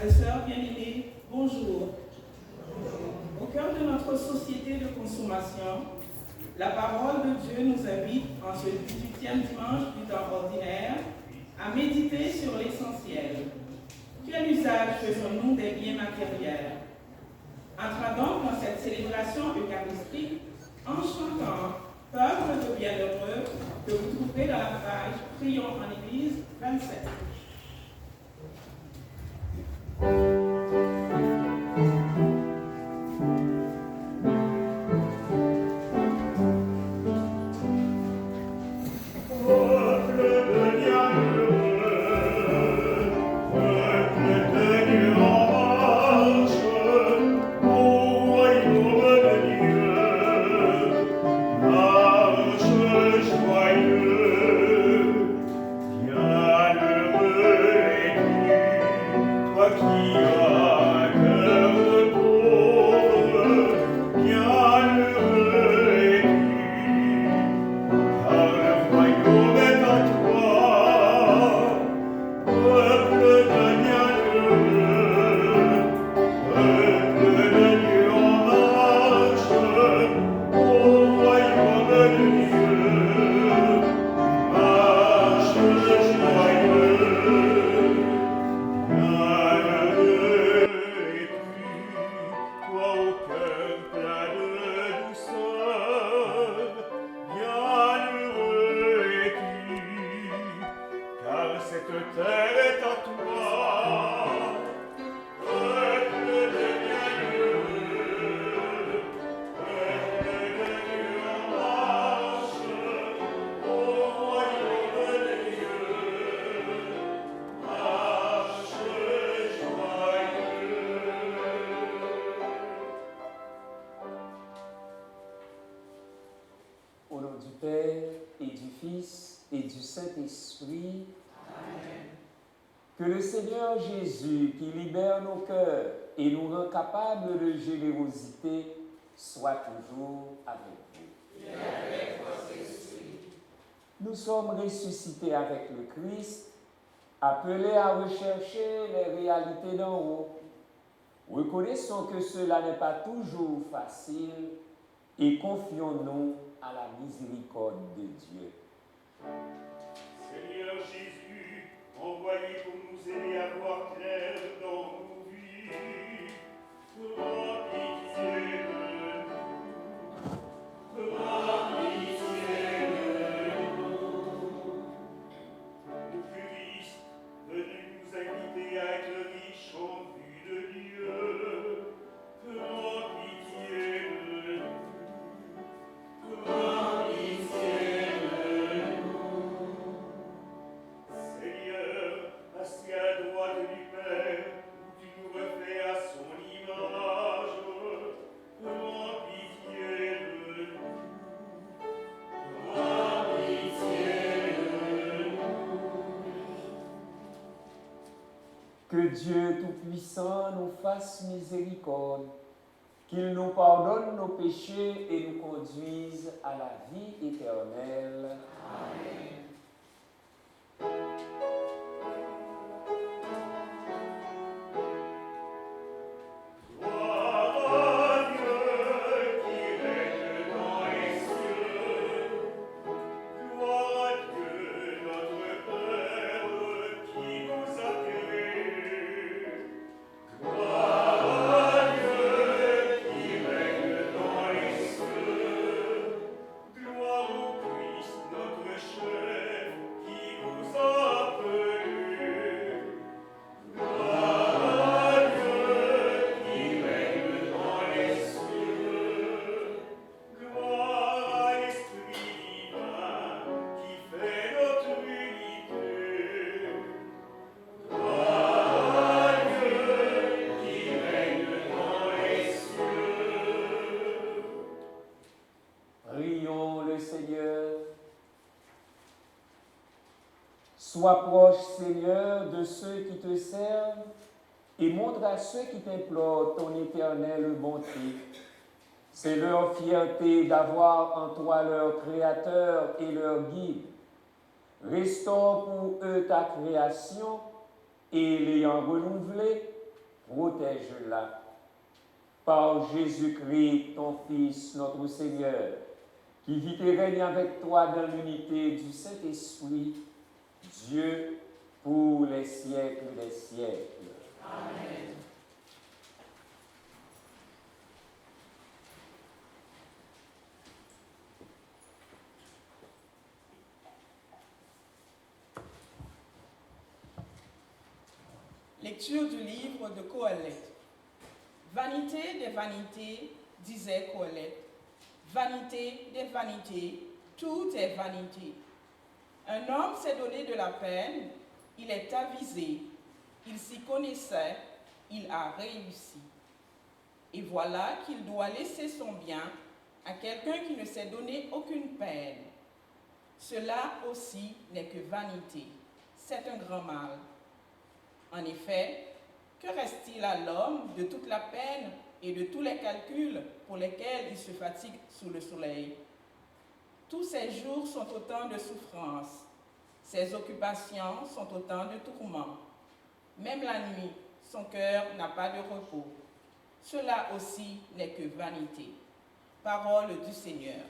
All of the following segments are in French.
frères et sœurs bien-aimés, bonjour. Au cœur de notre société de consommation, la parole de Dieu nous invite, en ce 18e dimanche du temps ordinaire, à méditer sur l'essentiel. Quel usage faisons-nous des biens matériels? Entrons donc dans cette célébration eucharistique en chantant « Peuple de bienheureux » que vous trouverez dans la page « Prions en Église » 27. Au nom du Père, et du Fils, et du Saint-Esprit. Amen. Que le Seigneur Jésus, qui libère nos cœurs et nous rend capables de générosité, soit toujours avec vous. Et avec votre esprit. Nous sommes ressuscités avec le Christ, appelés à rechercher les réalités d'en haut. Reconnaissons que cela n'est pas toujours facile et confions-nous à la miséricorde de Dieu. Seigneur Jésus, envoyé pour nous aider à voir clair dans nos vies, prends pitié de nous, prends pitié de nous. Ô Christ, venu nous inviter à être riches en vue de Dieu, prends pitié de nous. Seigneur, assis à droite du Père, où tu nous refais à son image, prends pitié de nous. Prends pitié de nous. Que Dieu Tout-Puissant nous fasse miséricorde, qu'il nous pardonne nos péchés et nous conduise à la vie éternelle. Amen. Sois proche, Seigneur, de ceux qui te servent et montre à ceux qui t'implorent ton éternelle bonté. C'est leur fierté d'avoir en toi leur Créateur et leur guide. Restaure pour eux ta création et l'ayant renouvelée, protège-la. Par Jésus-Christ, ton Fils, notre Seigneur, qui vit et règne avec toi dans l'unité du Saint-Esprit, Dieu, pour les siècles des siècles. Amen. Lecture du livre de Qoélette. Vanité des vanités, disait Qoélette. Vanité des vanités, tout est vanité. Un homme s'est donné de la peine, il est avisé, il s'y connaissait, il a réussi. Et voilà qu'il doit laisser son bien à quelqu'un qui ne s'est donné aucune peine. Cela aussi n'est que vanité, c'est un grand mal. En effet, que reste-t-il à l'homme de toute la peine et de tous les calculs pour lesquels il se fatigue sous le soleil? Tous ses jours sont autant de souffrances, ses occupations sont autant de tourments. Même la nuit, son cœur n'a pas de repos. Cela aussi n'est que vanité. Parole du Seigneur.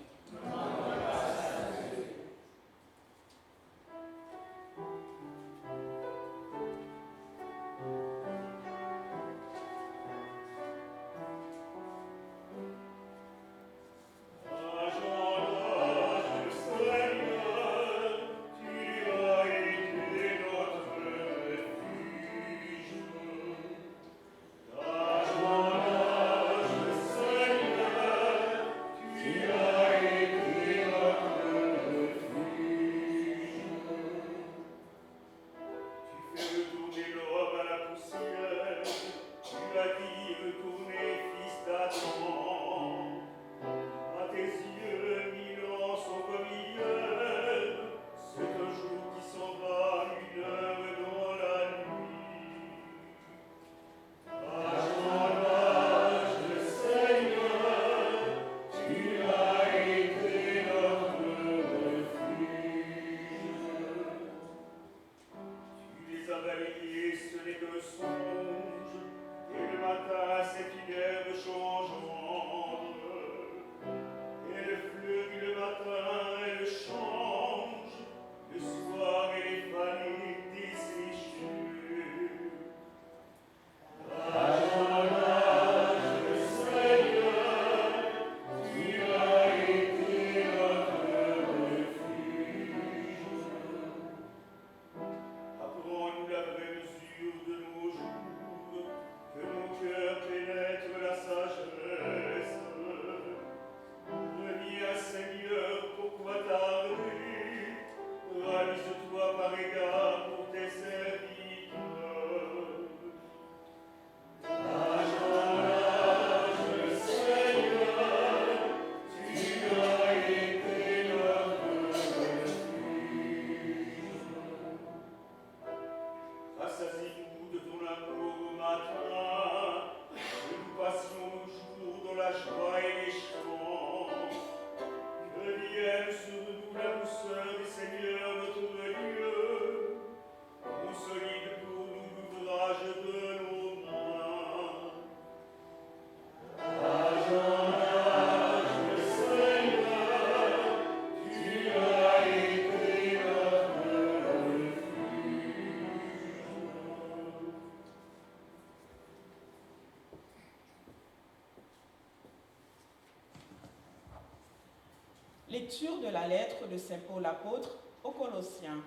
Lecture de la lettre de Saint Paul apôtre aux Colossiens.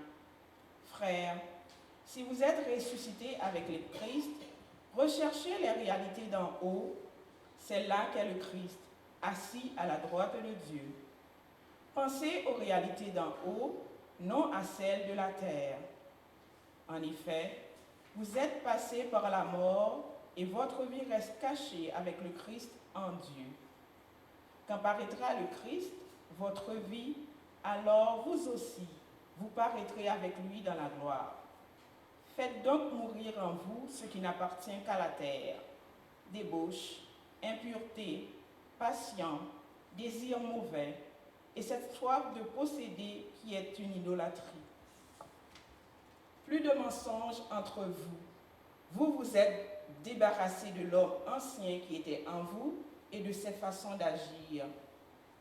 Frères, si vous êtes ressuscités avec le Christ, recherchez les réalités d'en haut, celle-là qu'est le Christ, assis à la droite de Dieu. Pensez aux réalités d'en haut, non à celles de la terre. En effet, vous êtes passés par la mort et votre vie reste cachée avec le Christ en Dieu. Quand paraîtra le Christ, votre vie, alors vous aussi, vous paraîtrez avec lui dans la gloire. Faites donc mourir en vous ce qui n'appartient qu'à la terre: débauche, impureté, passion, désir mauvais, et cette soif de posséder qui est une idolâtrie. Plus de mensonges entre vous. Vous vous êtes débarrassé de l'homme ancien qui était en vous et de ses façons d'agir.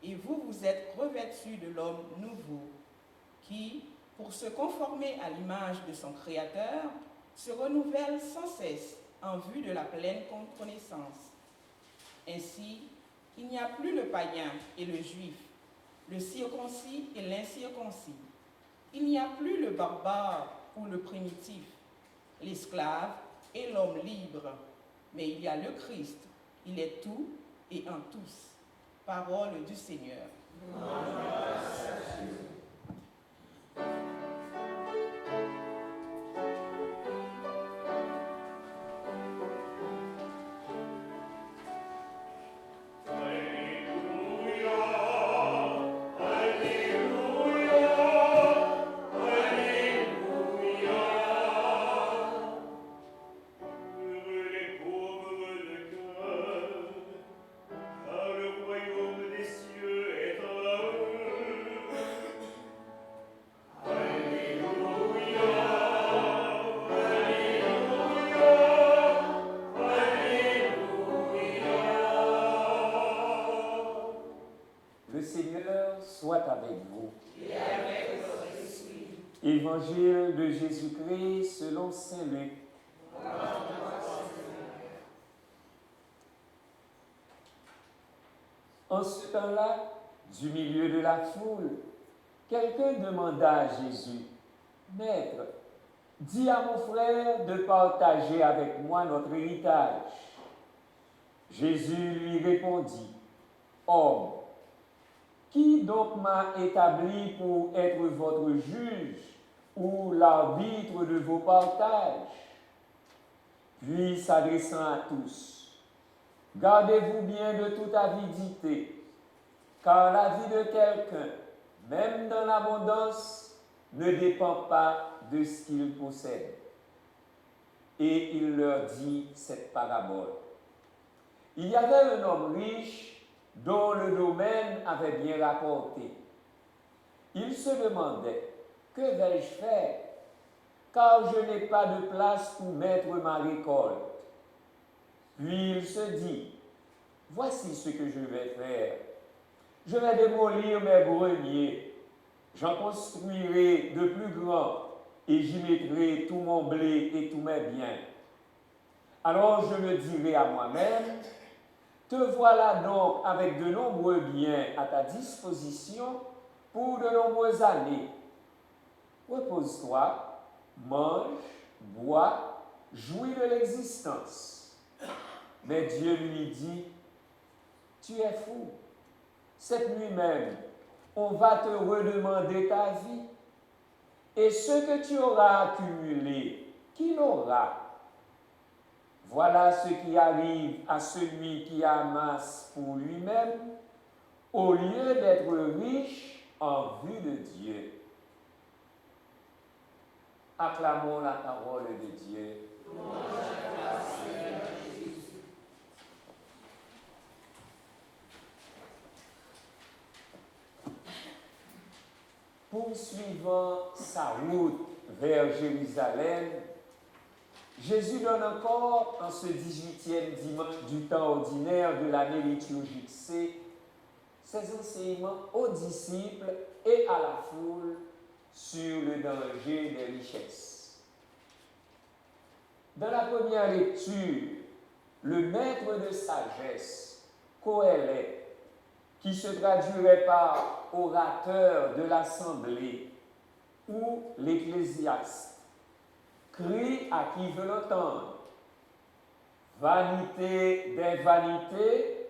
Et vous vous êtes revêtus de l'homme nouveau, qui, pour se conformer à l'image de son Créateur, se renouvelle sans cesse en vue de la pleine connaissance. Ainsi, il n'y a plus le païen et le juif, le circoncis et l'incirconcis. Il n'y a plus le barbare ou le primitif, l'esclave et l'homme libre, mais il y a le Christ, il est tout et en tous. Parole du Seigneur. Évangile de Jésus-Christ selon saint Luc. En ce temps-là, du milieu de la foule, quelqu'un demanda à Jésus, « Maître, dis à mon frère de partager avec moi notre héritage. » Jésus lui répondit, « Homme, qui donc m'a établi pour être votre juge ou l'arbitre de vos partages? » Puis, s'adressant à tous, « Gardez-vous bien de toute avidité, car la vie de quelqu'un, même dans l'abondance, ne dépend pas de ce qu'il possède. » Et il leur dit cette parabole. Il y avait un homme riche dont le domaine avait bien rapporté. Il se demandait, que vais-je faire, car je n'ai pas de place pour mettre ma récolte. Puis il se dit, voici ce que je vais faire. Je vais démolir mes greniers, j'en construirai de plus grands, et j'y mettrai tout mon blé et tous mes biens. Alors je me dirai à moi-même, te voilà donc avec de nombreux biens à ta disposition pour de nombreuses années. Repose-toi, mange, bois, jouis de l'existence. Mais Dieu lui dit, tu es fou. Cette nuit même, on va te redemander ta vie. Et ce que tu auras accumulé, qui l'aura? Voilà ce qui arrive à celui qui amasse pour lui-même, au lieu d'être riche en vue de Dieu. Acclamons la parole de Dieu. Poursuivant sa route vers Jérusalem, Jésus donne encore, en ce 18e dimanche du temps ordinaire de l'année liturgique C, ses enseignements aux disciples et à la foule sur le danger des richesses. Dans la première lecture, le maître de sagesse, Qoélète, qui se traduirait par orateur de l'assemblée ou l'ecclésiaste, crie à qui veut l'entendre. Vanité des vanités,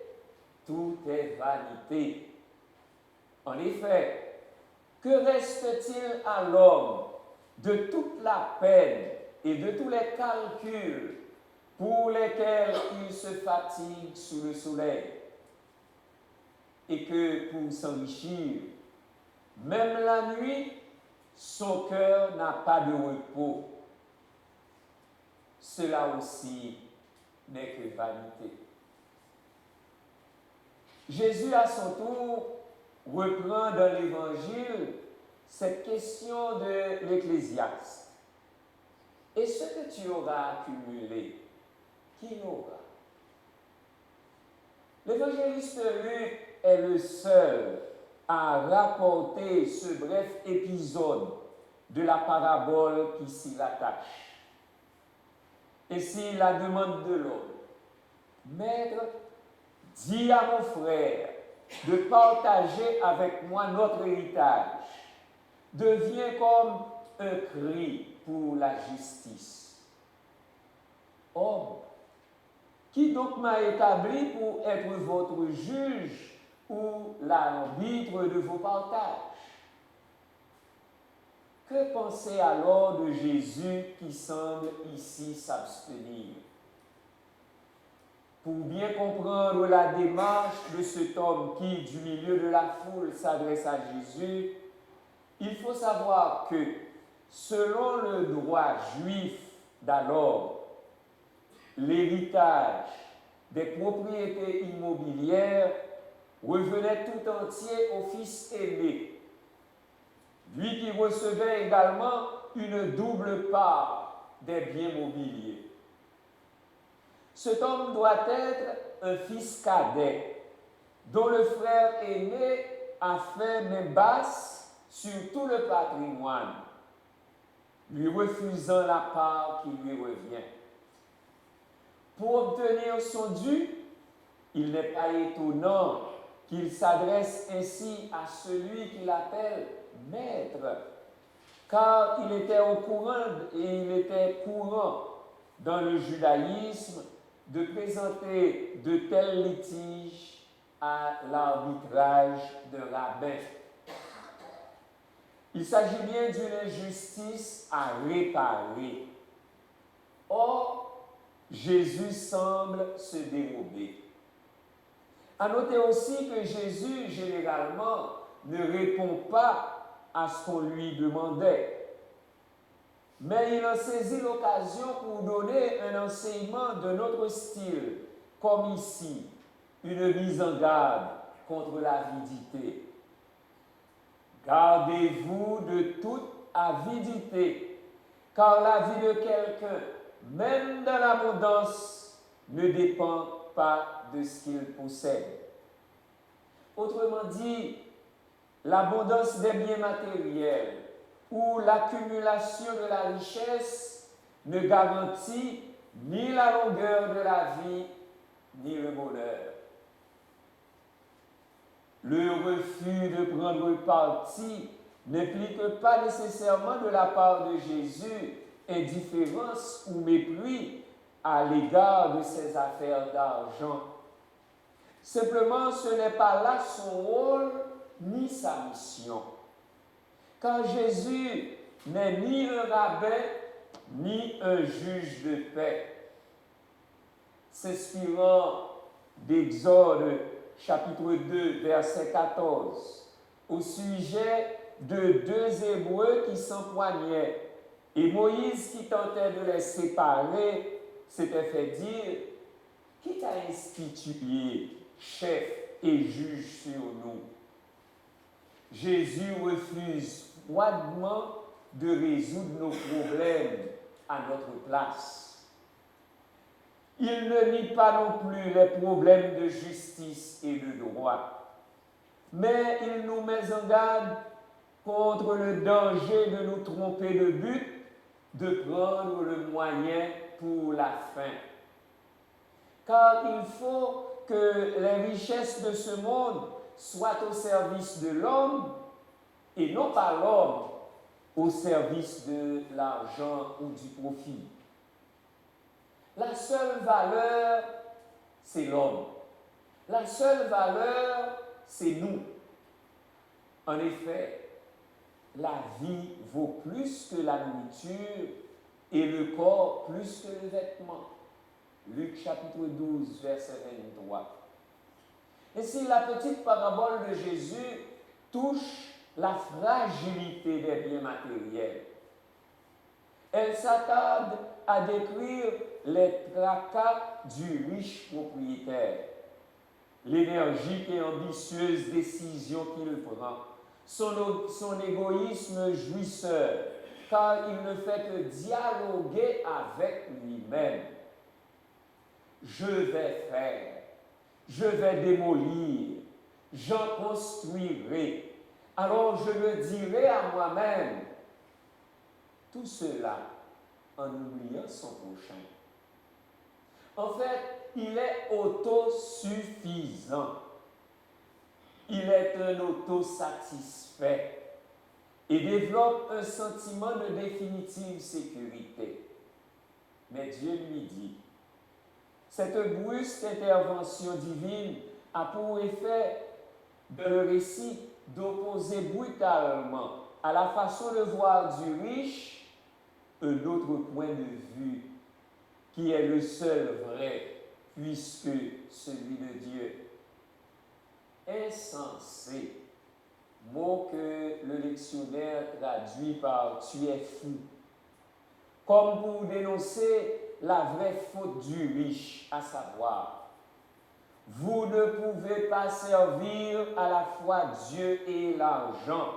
tout est vanité. En effet, que reste-t-il à l'homme de toute la peine et de tous les calculs pour lesquels il se fatigue sous le soleil? Et que pour s'enrichir, même la nuit, son cœur n'a pas de repos. Cela aussi n'est que vanité. Jésus, à son tour, reprend dans l'Évangile cette question de l'Ecclésiaste. Et ce que tu auras accumulé, qui n'aura. L'évangéliste Luc est le seul à rapporter ce bref épisode de la parabole qui s'y rattache. Et si la demande de l'homme, Maître, dis à mon frère de partager avec moi notre héritage, devient comme un cri pour la justice. Homme, qui donc m'a établi pour être votre juge ou l'arbitre de vos partages? Que pensez alors de Jésus qui semble ici s'abstenir? Pour bien comprendre la démarche de cet homme qui, du milieu de la foule, s'adresse à Jésus, il faut savoir que, selon le droit juif d'alors, l'héritage des propriétés immobilières revenait tout entier au fils aîné, lui qui recevait également une double part des biens mobiliers. Cet homme doit être un fils cadet, dont le frère aîné a fait main basse sur tout le patrimoine, lui refusant la part qui lui revient. Pour obtenir son dû, il n'est pas étonnant qu'il s'adresse ainsi à celui qu'il appelle maître, car il était au courant et il était courant dans le judaïsme de présenter de tels litiges à l'arbitrage d'un rabbin. Il s'agit bien d'une injustice à réparer. Or, Jésus semble se dérober. À noter aussi que Jésus, généralement, ne répond pas à ce qu'on lui demandait. Mais il en saisit l'occasion pour donner un enseignement d'un autre style, comme ici, une mise en garde contre l'avidité. Gardez-vous de toute avidité, car la vie de quelqu'un, même dans l'abondance, ne dépend pas de ce qu'il possède. Autrement dit, l'abondance des biens matériels ou l'accumulation de la richesse ne garantit ni la longueur de la vie, ni le bonheur. Le refus de prendre parti n'implique pas nécessairement de la part de Jésus indifférence ou mépris à l'égard de ses affaires d'argent. Simplement, ce n'est pas là son rôle ni sa mission. Car Jésus n'est ni un rabbin, ni un juge de paix. S'inspirant d'Exode chapitre 2, verset 14, au sujet de deux Hébreux qui s'empoignaient, et Moïse qui tentait de les séparer, s'était fait dire: qui t'a institué chef et juge sur nous? Jésus refuse froidement de résoudre nos problèmes à notre place. Il ne nie pas non plus les problèmes de justice et de droit, mais il nous met en garde contre le danger de nous tromper de but, de prendre le moyen pour la fin. Car il faut que les richesses de ce monde soient au service de l'homme et non pas l'homme au service de l'argent ou du profit. La seule valeur, c'est l'homme. La seule valeur, c'est nous. En effet, la vie vaut plus que la nourriture et le corps plus que le vêtement. Luc chapitre 12, verset 23. Et si la petite parabole de Jésus touche la fragilité des biens matériels, elle s'attarde à décrire les tracas du riche propriétaire, l'énergique et ambitieuse décision qu'il prend, son égoïsme jouisseur, car il ne fait que dialoguer avec lui-même. je vais faire, je vais démolir, j'en construirai. Alors je me dirai à moi-même, tout cela en oubliant son prochain. En fait, il est autosuffisant. Il est un autosatisfait et développe un sentiment de définitive sécurité. Mais Dieu lui dit, cette brusque intervention divine a pour effet de le récit d'opposer brutalement à la façon de voir du riche un autre point de vue qui est le seul vrai puisque celui de Dieu. Insensé, mot que le dictionnaire traduit par « tu es fou », comme pour dénoncer la vraie faute du riche, à savoir, vous ne pouvez pas servir à la fois Dieu et l'argent.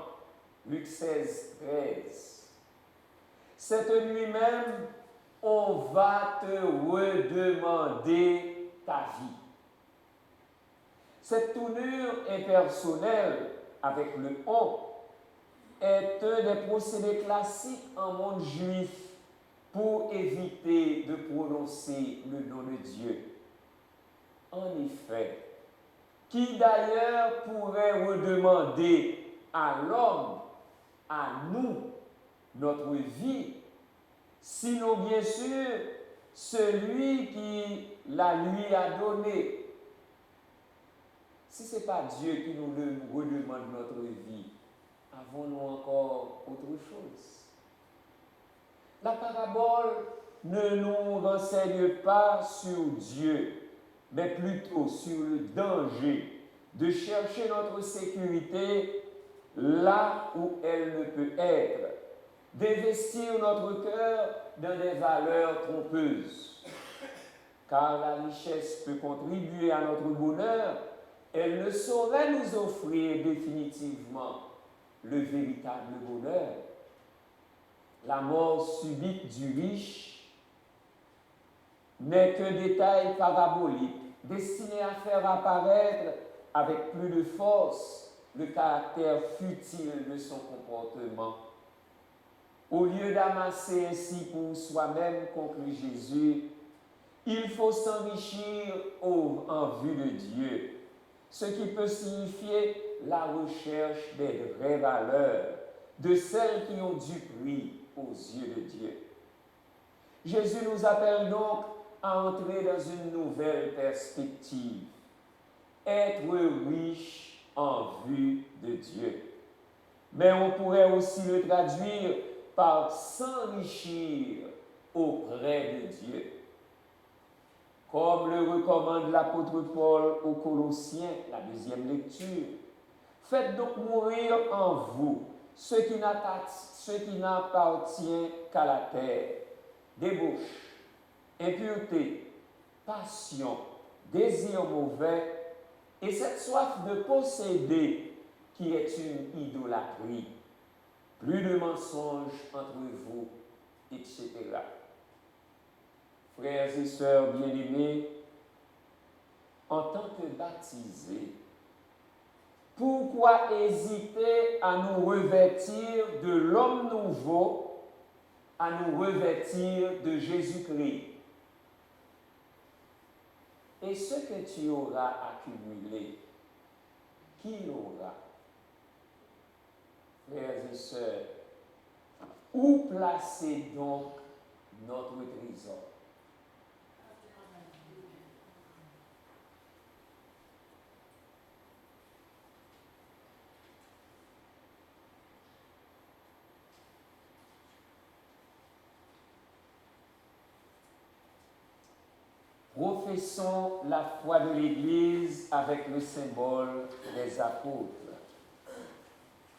Luc 16, 13. Cette nuit même, on va te redemander ta vie. Cette tournure impersonnelle avec le « on » est un des procédés classiques en monde juif pour éviter de prononcer le nom de Dieu. En effet, qui d'ailleurs pourrait redemander à l'homme, à nous, notre vie, sinon bien sûr celui qui la lui a donnée. Si ce n'est pas Dieu qui nous redemande notre vie, avons-nous encore autre chose? La parabole ne nous renseigne pas sur Dieu, mais plutôt sur le danger de chercher notre sécurité là où elle ne peut être, d'investir notre cœur dans des valeurs trompeuses. Car la richesse peut contribuer à notre bonheur, elle ne saurait nous offrir définitivement le véritable bonheur. La mort subite du riche n'est qu'un détail parabolique destiné à faire apparaître avec plus de force le caractère futile de son comportement. Au lieu d'amasser ainsi pour soi-même, conclut Jésus, il faut s'enrichir en vue de Dieu, ce qui peut signifier la recherche des vraies valeurs, de celles qui ont du prix aux yeux de Dieu. Jésus nous appelle donc à entrer dans une nouvelle perspective, être riche en vue de Dieu. Mais on pourrait aussi le traduire par s'enrichir auprès de Dieu. Comme le recommande l'apôtre Paul aux Colossiens, la deuxième lecture, faites donc mourir en vous ce qui n'appartient qu'à la terre, débauche, impureté, passion, désir mauvais, et cette soif de posséder qui est une idolâtrie. Plus de mensonges entre vous, etc. Frères et sœurs bien-aimés, en tant que baptisés, pourquoi hésiter à nous revêtir de l'homme nouveau, à nous revêtir de Jésus-Christ? Et ce que tu auras accumulé, qui l'aura? Frères et sœurs, où placer donc notre trésor? Professons la foi de l'Église avec le symbole des apôtres.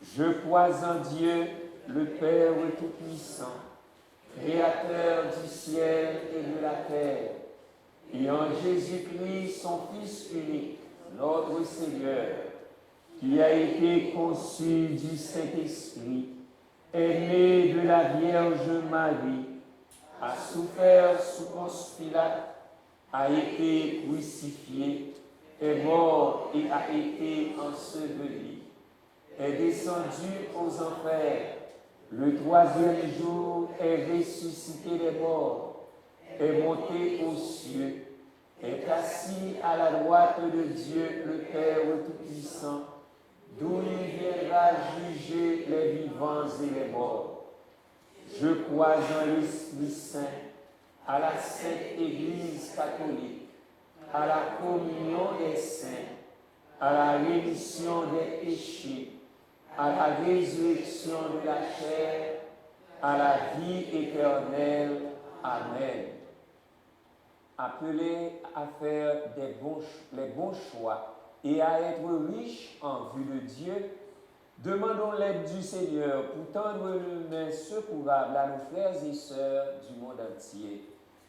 Je crois en Dieu, le Père Tout-Puissant, Créateur du ciel et de la terre, et en Jésus-Christ, son Fils unique, notre Seigneur, qui a été conçu du Saint-Esprit, est né de la Vierge Marie, a souffert sous Ponce Pilate, a été crucifié, est mort et a été enseveli, est descendu aux enfers, le troisième jour est ressuscité des morts, est monté aux cieux, est assis à la droite de Dieu le Père Tout-Puissant, d'où il viendra juger les vivants et les morts. Je crois en l'Esprit Saint, à la Sainte Église catholique, à la communion des saints, à la rémission des péchés, à la résurrection de la chair, à la vie éternelle. Amen. Appelés à faire les bons choix et à être riches en vue de Dieu, demandons l'aide du Seigneur pour tendre une main secourable à nos frères et sœurs du monde entier.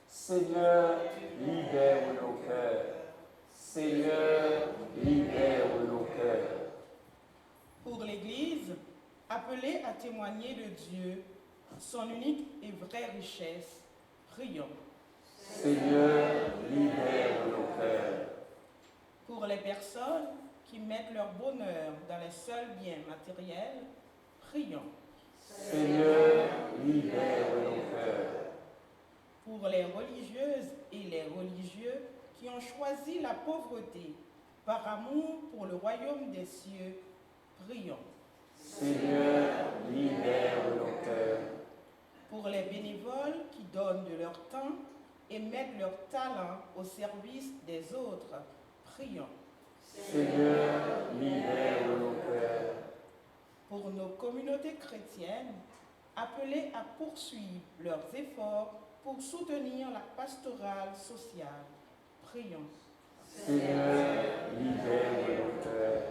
Seigneur, libère nos cœurs. Seigneur, libère nos cœurs. Pour l'Église, appelée à témoigner de Dieu, son unique et vraie richesse, prions. Seigneur, libère nos cœurs. Pour les personnes qui mettent leur bonheur dans les seuls biens matériels, prions. Seigneur, libère nos cœurs. Pour les religieuses et les religieux qui ont choisi la pauvreté par amour pour le royaume des cieux, prions. Seigneur, libère nos cœurs. Pour les bénévoles qui donnent de leur temps et mettent leur talent au service des autres, prions. Seigneur, libère nos cœurs. Pour nos communautés chrétiennes, appelées à poursuivre leurs efforts pour soutenir la pastorale sociale, prions. Seigneur, libère nos cœurs.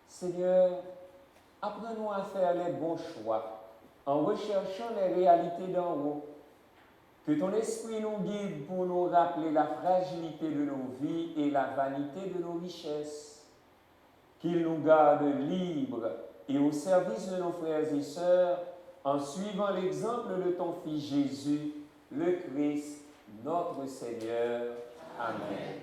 Seigneur, apprends-nous à faire les bons choix en recherchant les réalités d'en haut. Que ton esprit nous guide pour nous rappeler la fragilité de nos vies et la vanité de nos richesses. Qu'il nous garde libres et au service de nos frères et sœurs en suivant l'exemple de ton Fils Jésus, le Christ, notre Seigneur. Amen.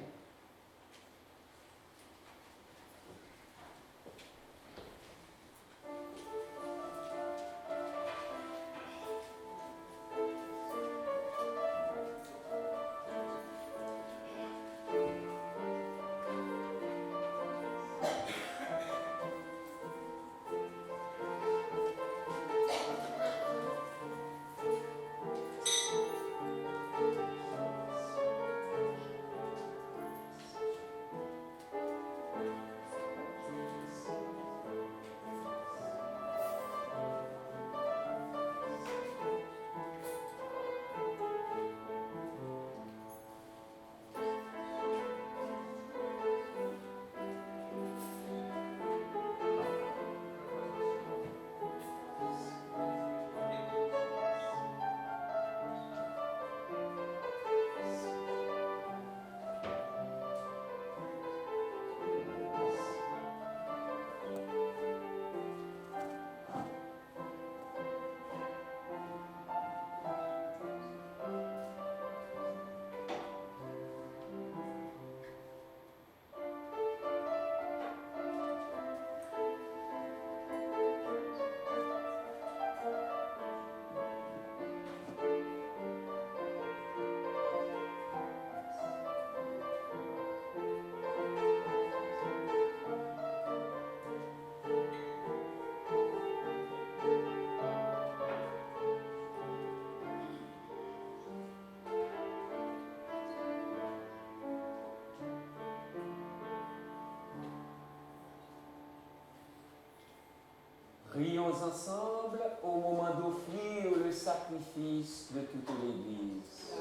Prions ensemble au moment d'offrir le sacrifice de toute l'Église.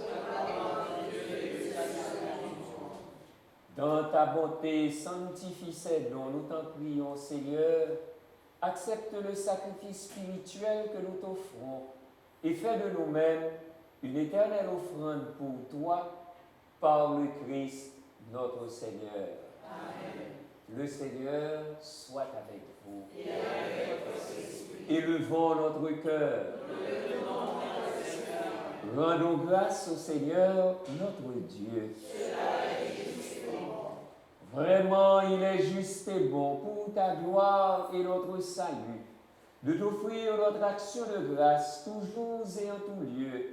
Dans ta bonté, sanctifie ces dons, nous t'en prions, Seigneur. Accepte le sacrifice spirituel que nous t'offrons et fais de nous-mêmes une éternelle offrande pour toi par le Christ, notre Seigneur. Amen. Le Seigneur soit avec vous. Et avec votre esprit. Élevons notre cœur. Rendons grâce au Seigneur, notre Dieu. Vraiment, il est juste et bon pour ta gloire et notre salut, de t'offrir notre action de grâce toujours et en tout lieu.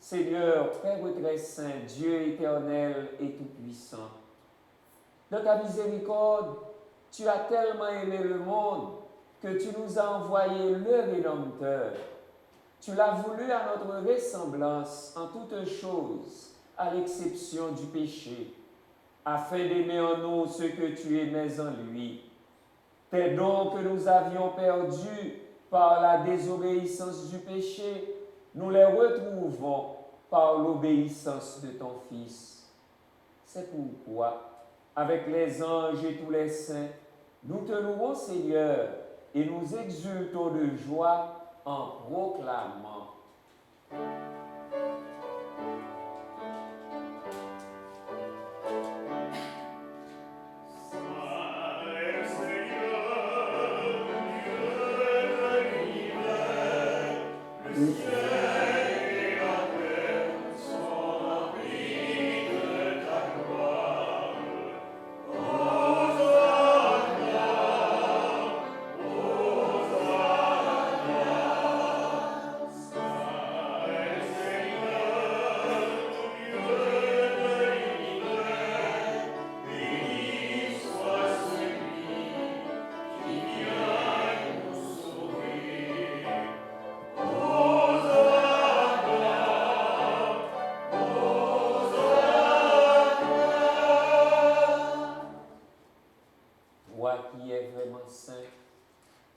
Seigneur, Père très saint, Dieu éternel et tout-puissant. Dans ta miséricorde, tu as tellement aimé le monde que tu nous as envoyé le Rédempteur. Tu l'as voulu à notre ressemblance en toutes choses, à l'exception du péché, afin d'aimer en nous ce que tu aimais en lui. Tes dons que nous avions perdus par la désobéissance du péché, nous les retrouvons par l'obéissance de ton Fils. C'est pourquoi, avec les anges et tous les saints, nous te louons, Seigneur, et nous exultons de joie en proclamant.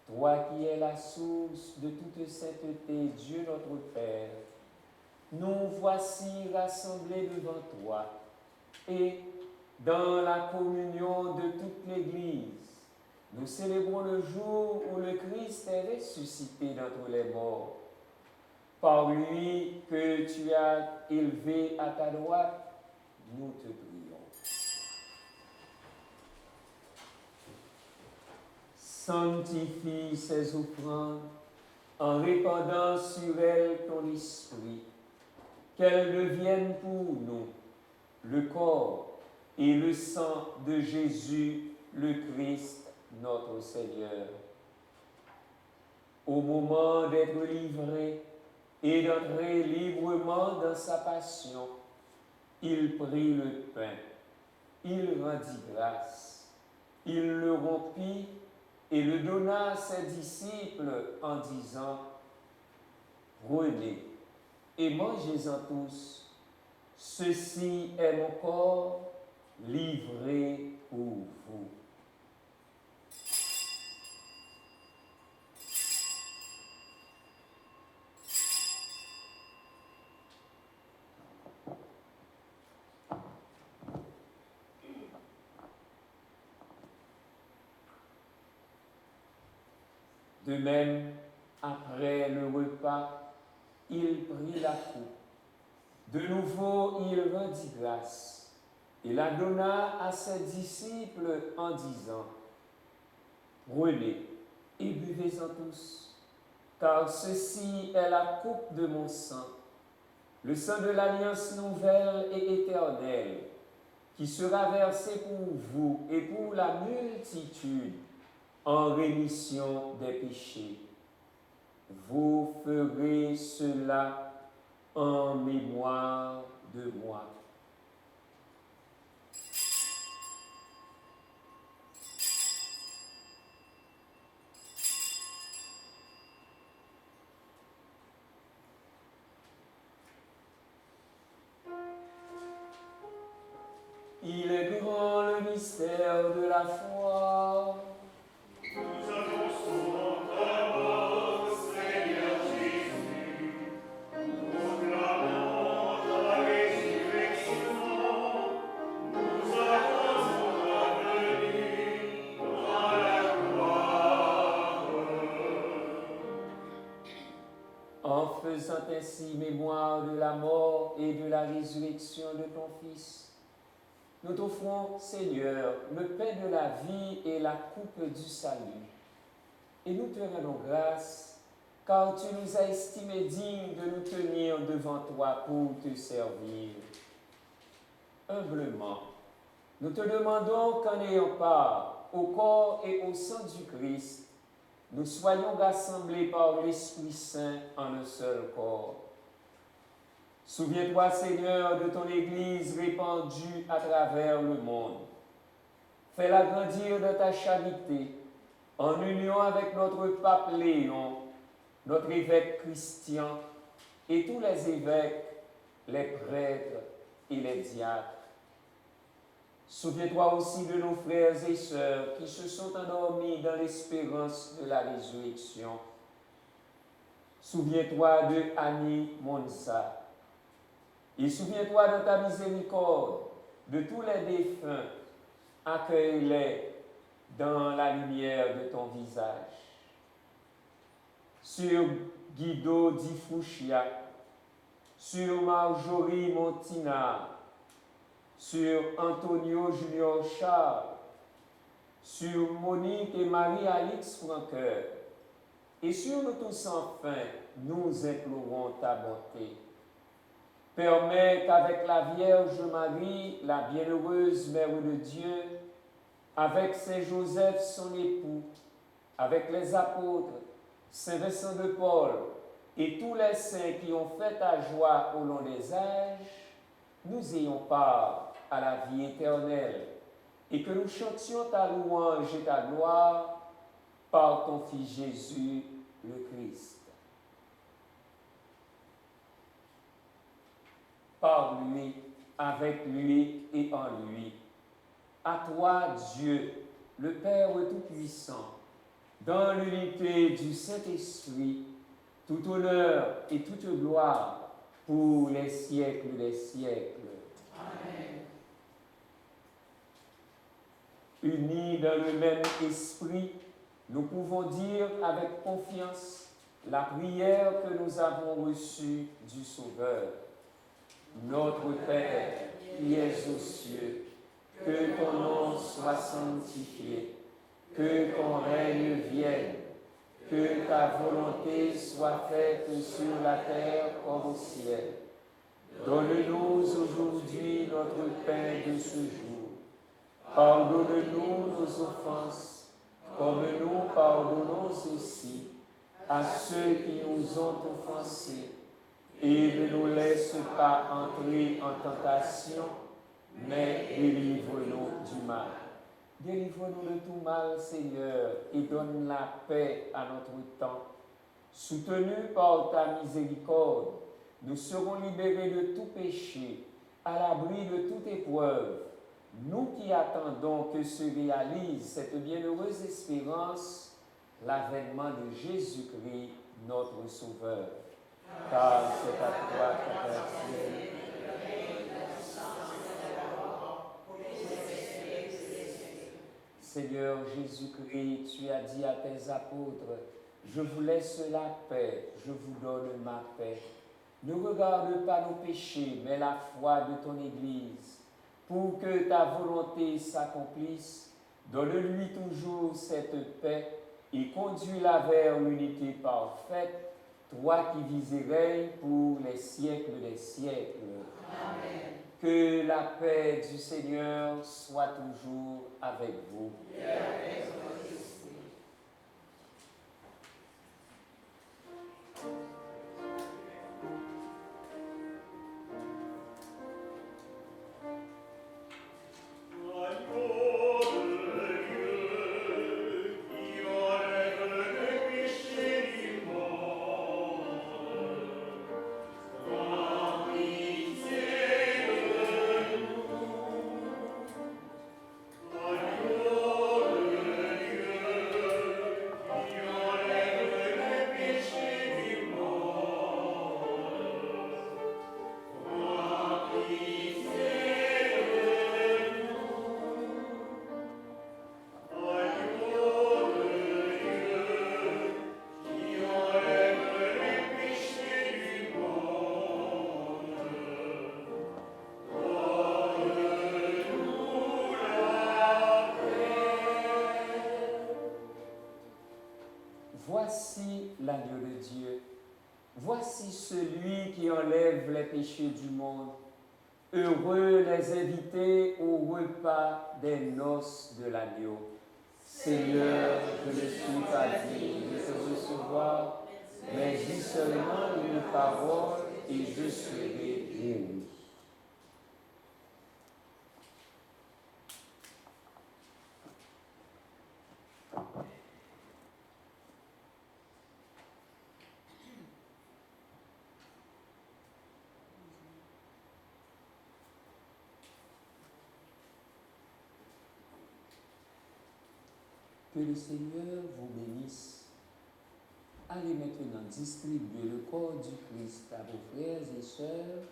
Toi qui es la source de toute sainteté, Dieu notre Père, nous voici rassemblés devant toi et dans la communion de toute l'Église, nous célébrons le jour où le Christ est ressuscité d'entre les morts. Par lui que tu as élevé à ta droite, nous te prions. Sanctifie ces offrandes en répandant sur elles ton esprit, qu'elles deviennent pour nous le corps et le sang de Jésus, le Christ, notre Seigneur. Au moment d'être livré et d'entrer librement dans sa passion, il prit le pain, il rendit grâce, il le rompit et le donna à ses disciples en disant « Prenez et mangez-en tous, ceci est mon corps livré pour vous. » De même, après le repas, il prit la coupe. De nouveau, il rendit grâce et la donna à ses disciples en disant « Prenez et buvez-en tous, car ceci est la coupe de mon sang, le sang de l'alliance nouvelle et éternelle, qui sera versé pour vous et pour la multitude en rémission des péchés. Vous ferez cela en mémoire de moi. » Il est grand le mystère de la foi. Nous annonçons ta mort, Seigneur Jésus. Nous proclamons ta résurrection. Nous attendons ta venue dans la gloire. En faisant ainsi mémoire de la mort et de la résurrection de ton Fils, nous t'offrons, Seigneur, le pain de la vie et la coupe du salut. Et nous te rendons grâce car tu nous as estimés dignes de nous tenir devant toi pour te servir. Humblement, nous te demandons qu'en ayant part au corps et au sang du Christ, nous soyons rassemblés par l'Esprit Saint en un seul corps. Souviens-toi, Seigneur, de ton Église répandue à travers le monde. Fais-la grandir de ta charité, en union avec notre pape Léon, notre évêque Christian et tous les évêques, les prêtres et les diacres. Souviens-toi aussi de nos frères et sœurs qui se sont endormis dans l'espérance de la résurrection. Souviens-toi de Annie Monsa. Et souviens-toi de ta miséricorde, de tous les défunts. Accueille-les dans la lumière de ton visage. Sur Guido Di Fuccia, sur Marjorie Montina, sur Antonio Junior Charles, sur Monique et Marie-Alix Franqueur, et sur nous tous enfin, nous implorons ta bonté. Permets qu'avec la Vierge Marie, la bienheureuse Mère de Dieu, avec Saint Joseph son époux, avec les apôtres, Saint Vincent de Paul et tous les saints qui ont fait ta joie au long des âges, nous ayons part à la vie éternelle et que nous chantions ta louange et ta gloire par ton Fils Jésus, le Christ. Par lui, avec lui et en lui. À toi, Dieu, le Père Tout-Puissant, dans l'unité du Saint-Esprit, tout honneur et toute gloire pour les siècles des siècles. Amen. Unis dans le même esprit, nous pouvons dire avec confiance la prière que nous avons reçue du Sauveur. Notre Père, qui es aux cieux, que ton nom soit sanctifié, que ton règne vienne, que ta volonté soit faite sur la terre comme au ciel. Donne-nous aujourd'hui notre pain de ce jour. Pardonne-nous nos offenses, comme nous pardonnons aussi à ceux qui nous ont offensés. Et ne nous laisse pas entrer en tentation, mais délivre-nous du mal. Délivre-nous de tout mal, Seigneur, et donne la paix à notre temps. Soutenus par ta miséricorde, nous serons libérés de tout péché, à l'abri de toute épreuve. Nous qui attendons que se réalise cette bienheureuse espérance, l'avènement de Jésus-Christ, notre Sauveur. Car c'est à toi qu'appartient. Seigneur Jésus-Christ, tu as dit à tes apôtres, je vous laisse la paix, je vous donne ma paix. Ne regarde pas nos péchés, mais la foi de ton Église. Pour que ta volonté s'accomplisse, donne-lui toujours cette paix et conduis-la vers l'unité parfaite, toi qui vis et règnes pour les siècles des siècles. Amen. Que la paix du Seigneur soit toujours avec vous. Et avec votre esprit. Dieu Dieu, voici celui qui enlève les péchés du monde. Heureux les invités au repas des noces de l'agneau. Seigneur, je ne suis pas digne de te recevoir, mais dis seulement une parole et je serai guéri. Que le Seigneur vous bénisse. Allez maintenant distribuer le corps du Christ à vos frères et sœurs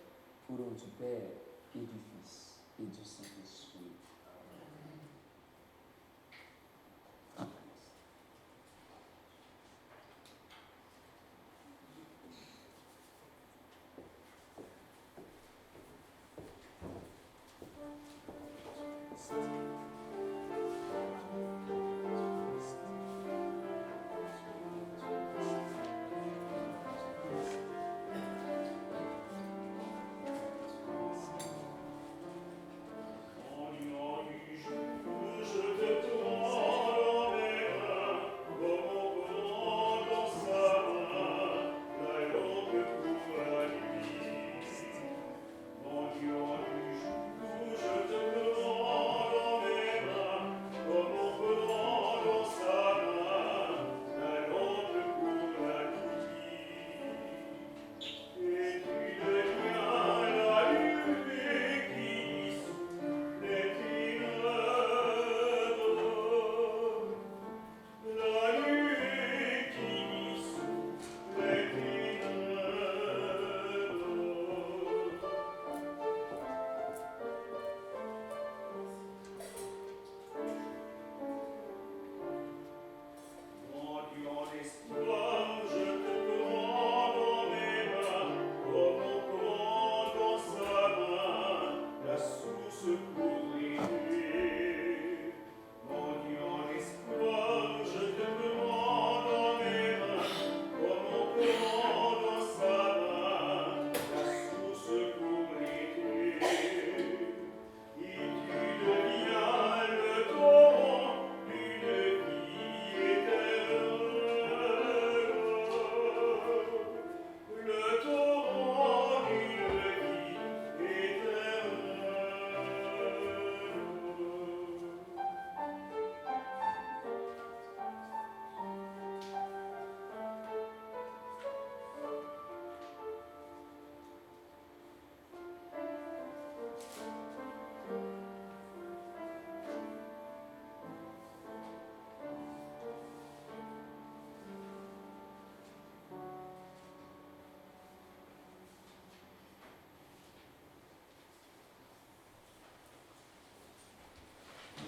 au nom du Père et du Fils et du Saint-Esprit.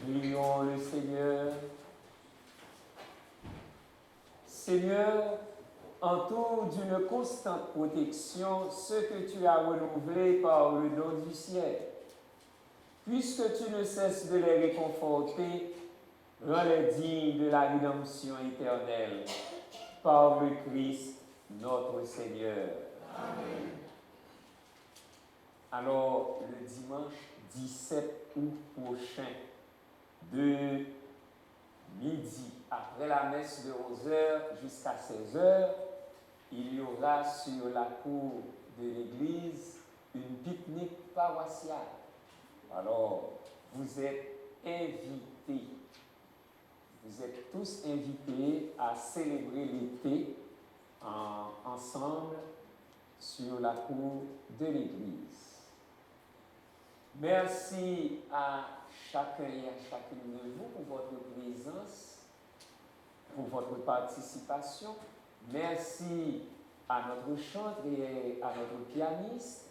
Prions le Seigneur. Seigneur, entoure d'une constante protection ceux que tu as renouvelés par le don du ciel. Puisque tu ne cesses de les réconforter, rends-les dignes de la rédemption éternelle. Par le Christ, notre Seigneur. Amen. Alors, le dimanche 17 août prochain, de midi, après la messe de 11h jusqu'à 16h, il y aura sur la cour de l'église une pique-nique paroissiale. Alors, vous êtes invités. Vous êtes tous invités à célébrer l'été ensemble sur la cour de l'église. Merci à chacun et à chacune de vous pour votre présence, pour votre participation. Merci à notre chantre et à notre pianiste.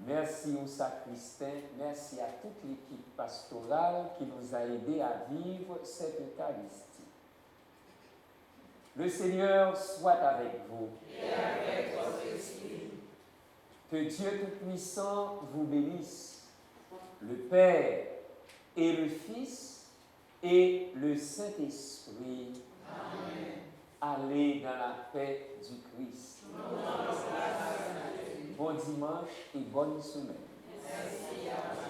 Merci au sacristain. Merci à toute l'équipe pastorale qui nous a aidés à vivre cette Eucharistie. Le Seigneur soit avec vous. Et avec votre esprit. Que Dieu Tout-Puissant vous bénisse, le Père et le Fils et le Saint-Esprit. Amen. Allez dans la paix du Christ. Bon dimanche et bonne semaine. Merci à